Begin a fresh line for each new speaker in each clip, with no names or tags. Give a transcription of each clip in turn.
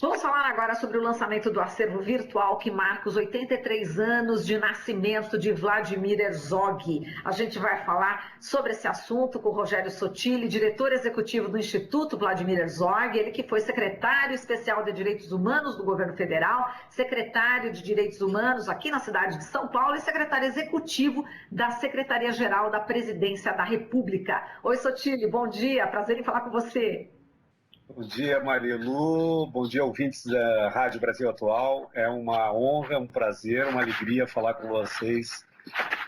Vamos falar agora sobre o lançamento do acervo virtual que marca os 83 anos de nascimento de Vladimir Herzog. A gente vai falar sobre esse assunto com o Rogério Sotile, diretor executivo do Instituto Vladimir Herzog, ele que foi secretário especial de Direitos Humanos do governo federal, secretário de Direitos Humanos aqui na cidade de São Paulo e secretário executivo da Secretaria-Geral da Presidência da República. Oi, Sotile, bom dia, prazer em falar com você.
Bom dia, Marilu. Bom dia, ouvintes da Rádio Brasil Atual. É uma honra, um prazer, uma alegria falar com vocês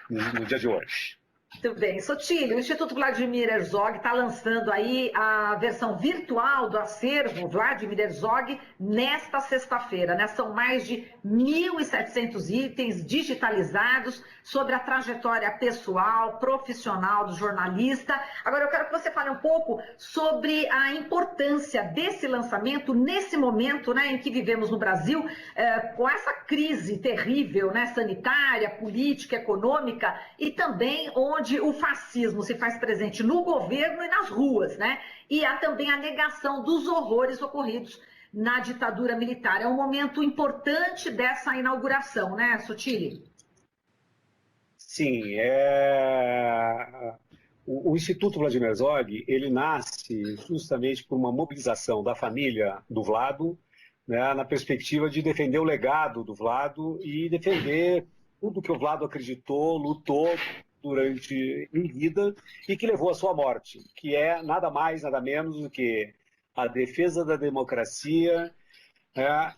no dia de hoje.
Muito bem. Sotile, o Instituto Vladimir Herzog está lançando aí a versão virtual do acervo Vladimir Herzog nesta sexta-feira, né? São mais de 1.700 itens digitalizados sobre a trajetória pessoal, profissional do jornalista. Agora eu quero que você fale um pouco sobre a importância desse lançamento nesse momento, né, em que vivemos no Brasil, com essa crise terrível, né, sanitária, política, econômica e também onde o fascismo se faz presente no governo e nas ruas, né? E há também a negação dos horrores ocorridos na ditadura militar. É um momento importante dessa inauguração, né, Sotile?
Sim, o Instituto Vladimir Herzog, ele nasce justamente por uma mobilização da família do Vlado, né, na perspectiva de defender o legado do Vlado e defender tudo que o Vlado acreditou, lutou em vida e que levou à sua morte, que é nada mais, nada menos do que a defesa da democracia,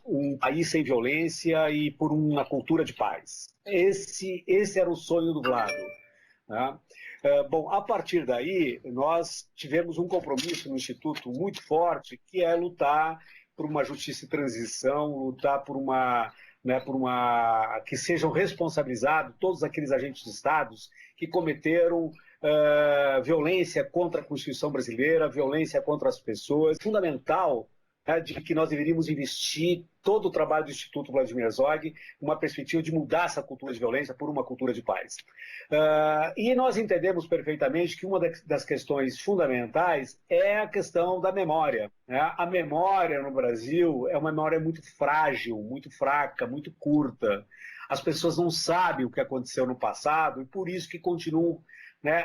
um país sem violência e por uma cultura de paz. Esse era o sonho do Vlado. Né? Bom, a partir daí, nós tivemos um compromisso no Instituto muito forte, que é lutar por uma justiça de transição, lutar por que sejam responsabilizados todos aqueles agentes de Estado que cometeram violência contra a Constituição brasileira, violência contra as pessoas. Fundamental de que nós deveríamos investir todo o trabalho do Instituto Vladimir Herzog uma perspectiva de mudar essa cultura de violência por uma cultura de paz. E nós entendemos perfeitamente que uma das questões fundamentais é a questão da memória. Né? A memória no Brasil é uma memória muito frágil, muito fraca, muito curta. As pessoas não sabem o que aconteceu no passado e por isso que continuam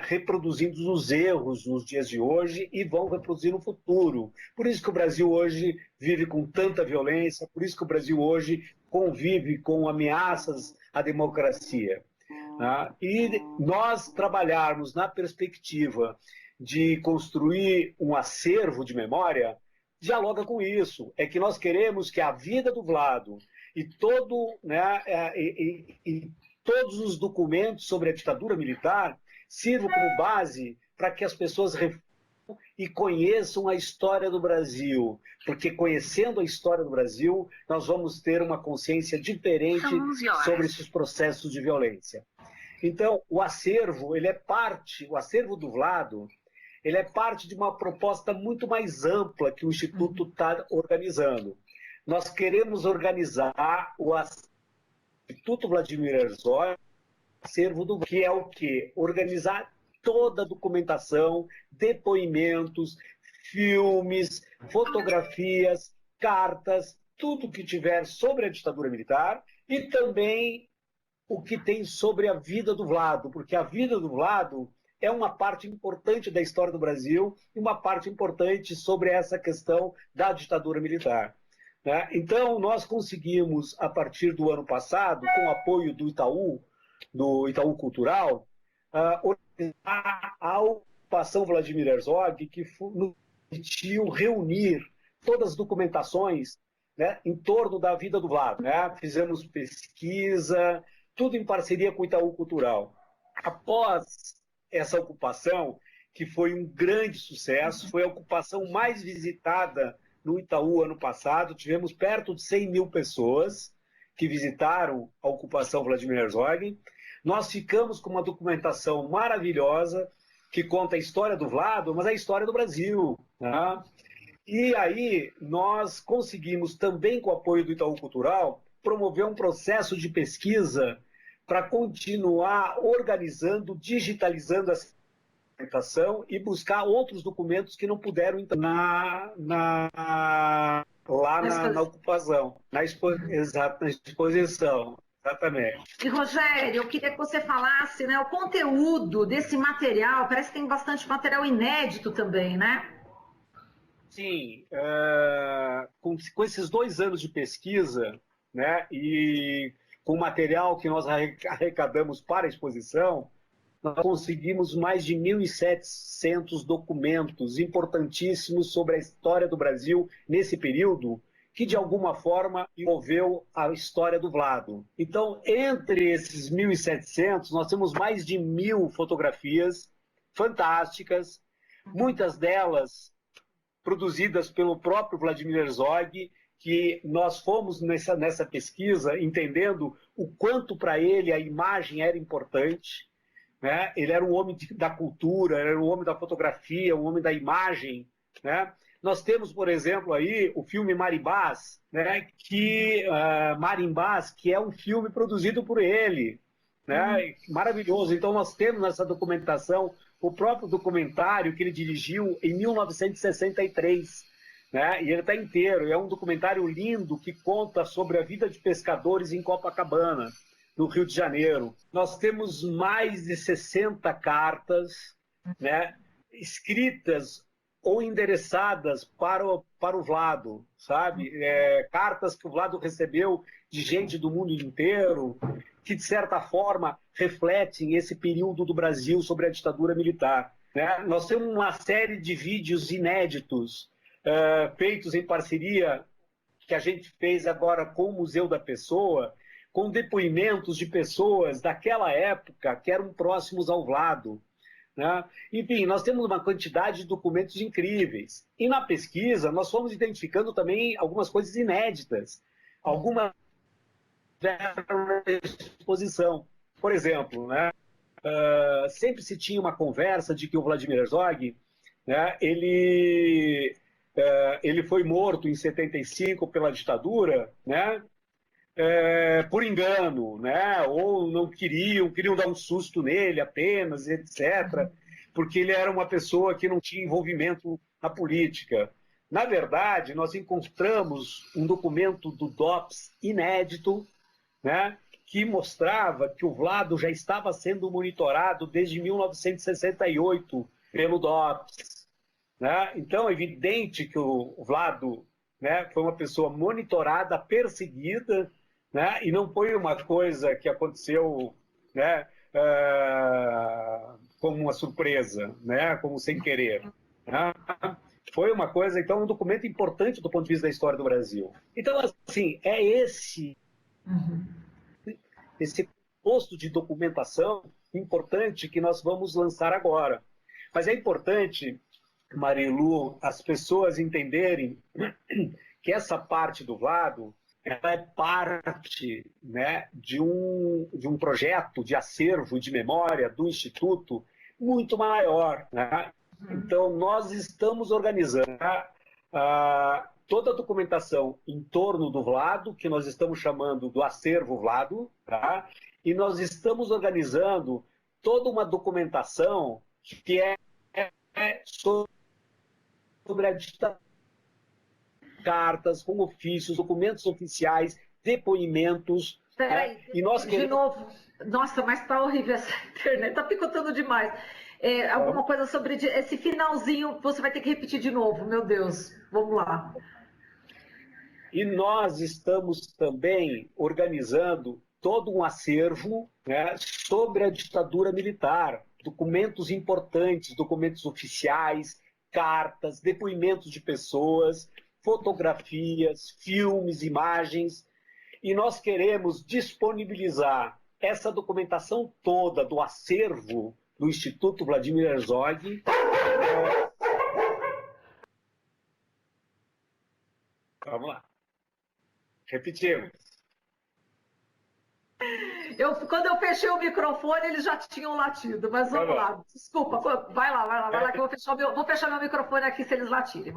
reproduzindo os erros nos dias de hoje e vão reproduzir no futuro. Por isso que o Brasil hoje vive com tanta violência, por isso que o Brasil hoje convive com ameaças à democracia. E nós trabalharmos na perspectiva de construir um acervo de memória dialoga com isso. É que nós queremos que a vida do Vlado e todos os documentos sobre a ditadura militar sirva como base para que as pessoas reflitam e conheçam a história do Brasil, porque conhecendo a história do Brasil, nós vamos ter uma consciência diferente sobre esses processos de violência. Então, o acervo do Vlado, ele é parte de uma proposta muito mais ampla que o Instituto está organizando. Nós queremos organizar o Instituto Vladimir Herzog, acervo do que é o quê? Organizar toda a documentação, depoimentos, filmes, fotografias, cartas, tudo que tiver sobre a ditadura militar e também o que tem sobre a vida do Vlado, porque a vida do Vlado é uma parte importante da história do Brasil e uma parte importante sobre essa questão da ditadura militar. Né? Então, nós conseguimos, a partir do ano passado, com o apoio do Itaú Cultural, organizar a ocupação Vladimir Herzog, que nos permitiu reunir todas as documentações em torno da vida do Vlado. Fizemos pesquisa, tudo em parceria com o Itaú Cultural. Após essa ocupação, que foi um grande sucesso, foi a ocupação mais visitada no Itaú ano passado, tivemos perto de 100 mil pessoas que visitaram a ocupação Vladimir Herzog. Nós ficamos com uma documentação maravilhosa que conta a história do Vlado, mas a história do Brasil. Né? E aí nós conseguimos também, com o apoio do Itaú Cultural, promover um processo de pesquisa para continuar organizando, digitalizando essa documentação e buscar outros documentos que não puderam entrar lá na ocupação, exato, na exposição, exatamente.
E, Rogério, eu queria que você falasse, né, o conteúdo desse material. Parece que tem bastante material inédito também, né?
Sim, com esses 2 anos de pesquisa, né, e com o material que nós arrecadamos para a exposição, nós conseguimos mais de 1.700 documentos importantíssimos sobre a história do Brasil nesse período, que de alguma forma envolveu a história do Vlado. Então, entre esses 1.700, nós temos mais de 1.000 fotografias fantásticas, muitas delas produzidas pelo próprio Vladimir Herzog, que nós fomos nessa pesquisa entendendo o quanto para ele a imagem era importante, né? Ele era um homem da cultura, era um homem da fotografia, um homem da imagem, né? Nós temos, por exemplo, aí o filme Marimbás, né? Marimbás, que é um filme produzido por ele, né? Maravilhoso. Então nós temos nessa documentação o próprio documentário que ele dirigiu em 1963, né? E ele está inteiro. É um documentário lindo que conta sobre a vida de pescadores em Copacabana, no Rio de Janeiro. Nós temos mais de 60 cartas, né, escritas ou endereçadas para o Vlado, sabe? Cartas que o Vlado recebeu de gente do mundo inteiro, que, de certa forma, refletem esse período do Brasil sobre a ditadura militar, né? Nós temos uma série de vídeos inéditos, feitos em parceria, que a gente fez agora com o Museu da Pessoa, com depoimentos de pessoas daquela época que eram próximos ao Vlado, né? Enfim, nós temos uma quantidade de documentos incríveis. E na pesquisa, nós fomos identificando também algumas coisas inéditas. Algumas exposição. Por exemplo, né, sempre se tinha uma conversa de que o Vladimir Herzog, né, ele foi morto em 75 pela ditadura, né, por engano, né, ou não queriam dar um susto nele apenas, etc., porque ele era uma pessoa que não tinha envolvimento na política. Na verdade, nós encontramos um documento do DOPS inédito, né, que mostrava que o Vlado já estava sendo monitorado desde 1968 pelo DOPS, né? Então, é evidente que o Vlado, né, foi uma pessoa monitorada, perseguida, né, e não foi uma coisa que aconteceu, né, como uma surpresa, né, como sem querer, né? Foi uma coisa, então, um documento importante do ponto de vista da história do Brasil. Então, assim, é esse posto de documentação importante que nós vamos lançar agora. Mas é importante, Marilu, as pessoas entenderem que essa parte do Vlado, ela é parte, né, de um projeto de acervo e de memória do Instituto muito maior, né? Então, nós estamos organizando toda a documentação em torno do Vlado, que nós estamos chamando do acervo Vlado, tá? E nós estamos organizando toda uma documentação que é sobre a ditadura, cartas com ofícios, documentos oficiais, depoimentos.
Peraí,
e nós
de novo. Nossa, mas tá horrível essa internet, tá picotando demais. Alguma coisa sobre esse finalzinho, você vai ter que repetir de novo, meu Deus. Vamos lá.
E nós estamos também organizando todo um acervo, né, sobre a ditadura militar, documentos importantes, documentos oficiais, cartas, depoimentos de pessoas, fotografias, filmes, imagens, e nós queremos disponibilizar essa documentação toda do acervo do Instituto Vladimir Herzog. Vamos lá. Repetimos.
Quando eu fechei o microfone, eles já tinham latido, mas vamos lá. Desculpa, vai lá, que eu vou fechar meu microfone aqui se eles latirem.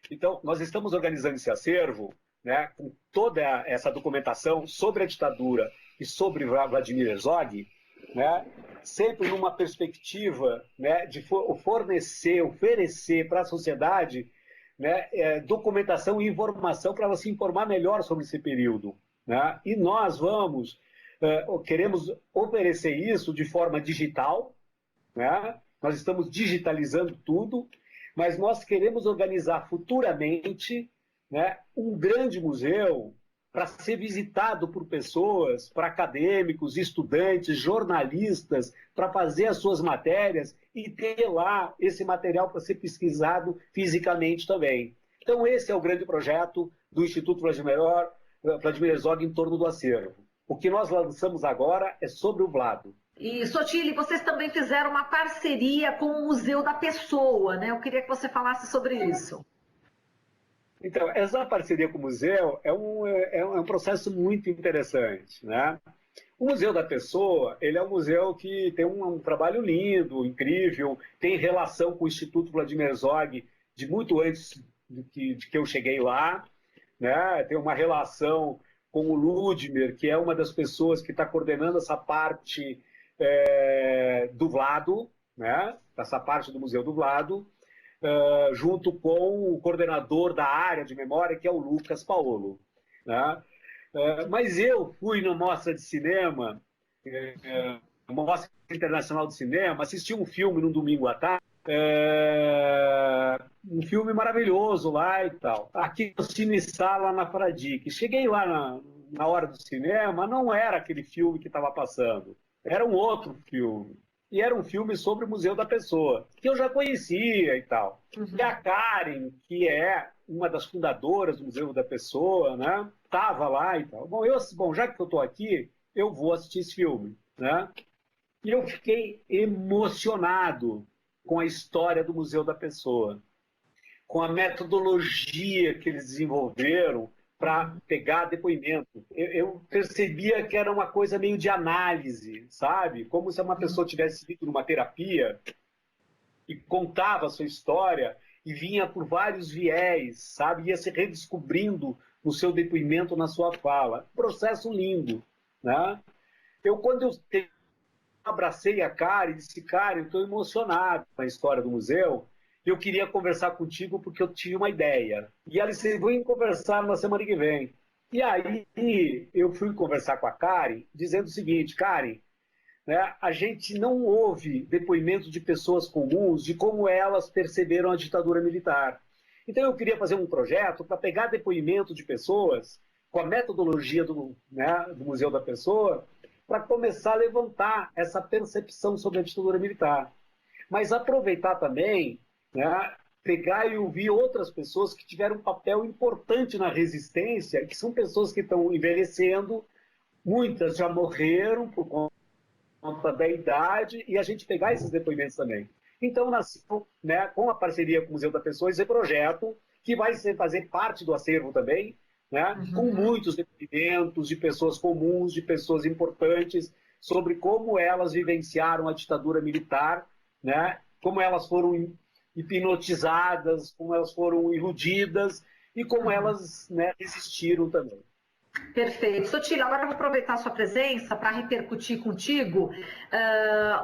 Então, nós estamos organizando esse acervo, né, com toda essa documentação sobre a ditadura e sobre Vladimir Herzog, né, sempre numa perspectiva, né, de oferecer para a sociedade, né, documentação e informação para ela se informar melhor sobre esse período. Né? E nós queremos oferecer isso de forma digital, né? Nós estamos digitalizando tudo, mas nós queremos organizar futuramente, né, um grande museu para ser visitado por pessoas, para acadêmicos, estudantes, jornalistas, para fazer as suas matérias e ter lá esse material para ser pesquisado fisicamente também. Então, esse é o grande projeto do Instituto Vladimir Herzog em torno do acervo. O que nós lançamos agora é sobre o Vlado.
E, Sotile, vocês também fizeram uma parceria com o Museu da Pessoa, né? Eu queria que você falasse sobre isso.
Então, essa parceria com o museu é um processo muito interessante, né? O Museu da Pessoa, ele é um museu que tem um trabalho lindo, incrível, tem relação com o Instituto Vladimir Herzog de muito antes de que eu cheguei lá, né? Tem uma relação com o Ludmir, que é uma das pessoas que está coordenando essa parte do Vlado, né? Essa parte do Museu do Vlado, junto com o coordenador da área de memória, que é o Lucas Paolo. Né? Mas eu fui na Mostra de Cinema, Mostra Internacional de Cinema, assisti um filme num domingo à tarde, um filme maravilhoso lá e tal. Aqui no Cine Sala, na Fradique. Cheguei lá na hora do cinema, não era aquele filme que estava passando, era um outro filme. E era um filme sobre o Museu da Pessoa, que eu já conhecia e tal. Uhum. E a Karen, que é uma das fundadoras do Museu da Pessoa, né, estava lá e tal. Bom, já que eu estou aqui, eu vou assistir esse filme. Né? E eu fiquei emocionado com a história do Museu da Pessoa, com a metodologia que eles desenvolveram para pegar depoimento. Eu percebia que era uma coisa meio de análise, sabe? Como se uma pessoa tivesse ido numa terapia e contava a sua história e vinha por vários viés, sabe? Ia se redescobrindo no seu depoimento, na sua fala. Processo lindo, né? Quando eu abracei a Karen, disse, Karen, eu estou emocionado com a história do museu, eu queria conversar contigo porque eu tinha uma ideia. E ela disse, vem conversar na semana que vem. E aí eu fui conversar com a Karen, dizendo o seguinte, Karen, né, a gente não ouve depoimento de pessoas comuns de como elas perceberam a ditadura militar. Então eu queria fazer um projeto para pegar depoimento de pessoas com a metodologia do Museu da Pessoa para começar a levantar essa percepção sobre a ditadura militar. Mas aproveitar também, né, pegar e ouvir outras pessoas que tiveram um papel importante na resistência, que são pessoas que estão envelhecendo, muitas já morreram por conta da idade, e a gente pegar esses depoimentos também. Então, nasceu, né, com a parceria com o Museu da Pessoa, esse projeto, que vai fazer parte do acervo também, né, com muitos depoimentos de pessoas comuns, de pessoas importantes, sobre como elas vivenciaram a ditadura militar, né, como elas foram hipnotizadas, como elas foram iludidas e como elas, né, resistiram também.
Perfeito. Sotile, agora eu vou aproveitar a sua presença para repercutir contigo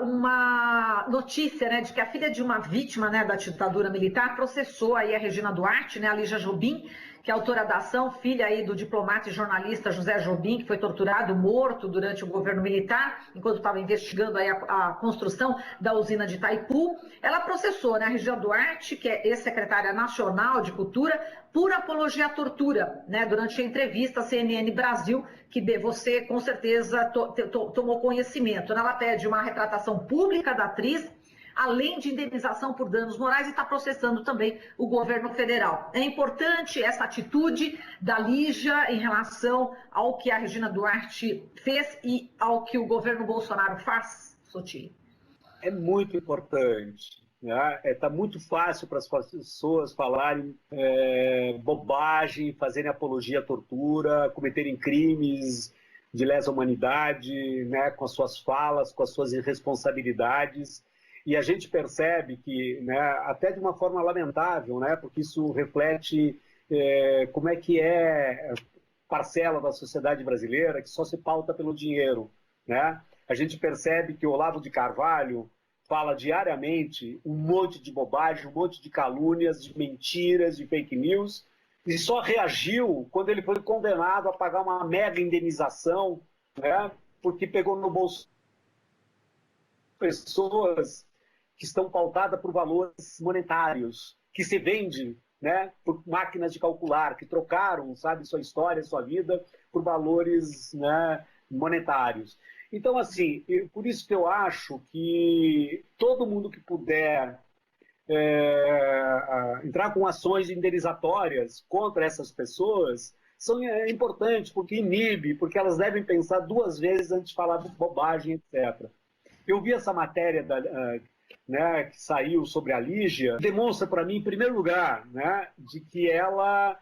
uma notícia, né, de que a filha de uma vítima, né, da ditadura militar processou aí a Regina Duarte, né, a Lígia Jobim, que é autora da ação, filha aí do diplomata e jornalista José Jobim, que foi torturado, morto durante o governo militar, enquanto estava investigando aí a construção da usina de Itaipu. Ela processou, né, a Regina Duarte, que é ex-secretária nacional de Cultura, por apologia à tortura, né, durante a entrevista à CNN Brasil, que você com certeza tomou conhecimento. Ela pede uma retratação pública da atriz, além de indenização por danos morais, e está processando também o governo federal. É importante essa atitude da Lígia em relação ao que a Regina Duarte fez e ao que o governo Bolsonaro faz, Sotile?
É muito importante. Está muito fácil para as pessoas falarem bobagem, fazerem apologia à tortura, cometerem crimes de lesa humanidade, né, com as suas falas, com as suas irresponsabilidades. E a gente percebe que, né, até de uma forma lamentável, né, porque isso reflete como é que é parcela da sociedade brasileira que só se pauta pelo dinheiro. Né? a gente percebe que Olavo de Carvalho fala diariamente um monte de bobagem, um monte de calúnias, de mentiras, de fake news, e só reagiu quando ele foi condenado a pagar uma mega indenização, né, porque pegou no bolso pessoas que estão pautadas por valores monetários, que se vendem, né, por máquinas de calcular, que trocaram, sabe, sua história, sua vida, por valores, né, monetários. Então, assim, por isso que eu acho que todo mundo que puder entrar com ações indenizatórias contra essas pessoas é importante, porque inibe, porque elas devem pensar duas vezes antes de falar bobagem, etc. Eu vi essa matéria né, que saiu sobre a Lígia, demonstra para mim, em primeiro lugar, né, de que ela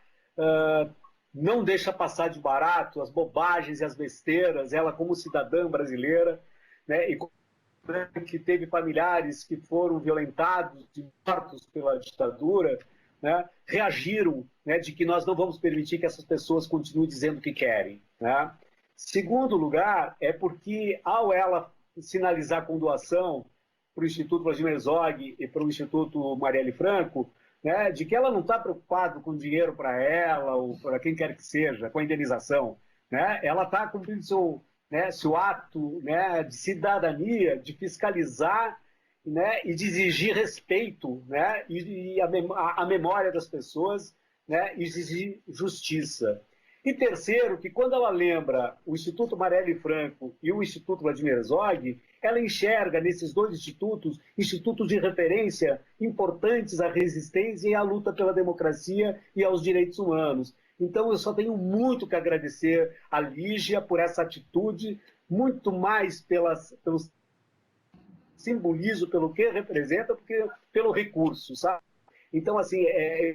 não deixa passar de barato as bobagens e as besteiras, ela como cidadã brasileira, né, e que teve familiares que foram violentados e mortos pela ditadura, né, reagiram, né, de que nós não vamos permitir que essas pessoas continuem dizendo o que querem. Né. Segundo lugar, é porque ao ela sinalizar com doação para o Instituto Vladimir Herzog e para o Instituto Marielle Franco, né, de que ela não está preocupada com dinheiro para ela ou para quem quer que seja, com a indenização. Né, ela está cumprindo seu ato, né, de cidadania, de fiscalizar, né, e de exigir respeito, né, e a memória das pessoas, né, e exigir justiça. E terceiro, que quando ela lembra o Instituto Marielle Franco e o Instituto Vladimir Herzog, ela enxerga nesses dois institutos de referência importantes à resistência e à luta pela democracia e aos direitos humanos. Então eu só tenho muito que agradecer a Lígia por essa atitude, muito mais pelo simbolismo, pelo que representa, porque pelo recurso, sabe? Então, assim,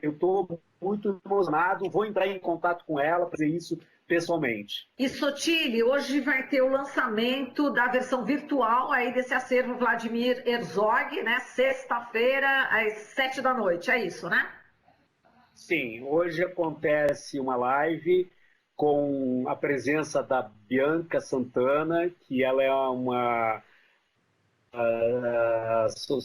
eu estou muito emocionado, vou entrar em contato com ela, fazer isso pessoalmente.
E Sotilli, hoje vai ter o lançamento da versão virtual aí desse acervo Vladimir Herzog, né? Sexta-feira, às 7 da noite, é isso, né?
Sim, hoje acontece uma live com a presença da Bianca Santana, que ela é uma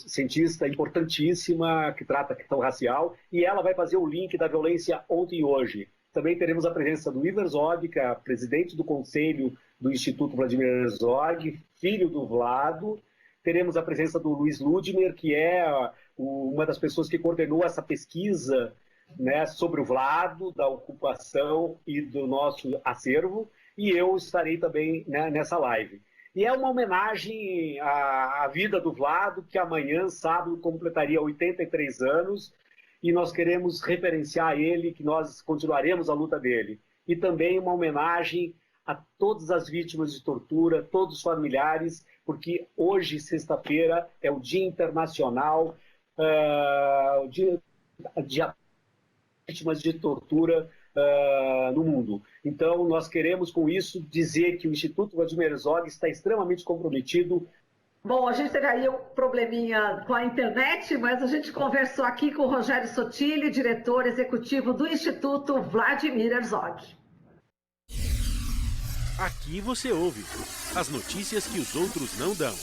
cientista importantíssima que trata a questão racial, e ela vai fazer o link da violência ontem e hoje. Também teremos a presença do Ivo Herzog, que é presidente do conselho do Instituto Vladimir Herzog, filho do Vlado. Teremos a presença do Luiz Ludmer, que é uma das pessoas que coordenou essa pesquisa, né, sobre o Vlado, da ocupação e do nosso acervo, e eu estarei também, né, nessa live. E é uma homenagem à vida do Vlado, que amanhã, sábado, completaria 83 anos, e nós queremos referenciar ele, que nós continuaremos a luta dele. E também uma homenagem a todas as vítimas de tortura, todos os familiares, porque hoje, sexta-feira, é o Dia Internacional de vítimas de tortura no mundo. Então, nós queremos, com isso, dizer que o Instituto Vladimir Herzog está extremamente comprometido.
Bom, a gente teve aí um probleminha com a internet, mas a gente conversou aqui com o Rogério Sotilli, diretor executivo do Instituto Vladimir Herzog.
Aqui você ouve as notícias que os outros não dão.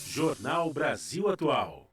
Jornal Brasil Atual.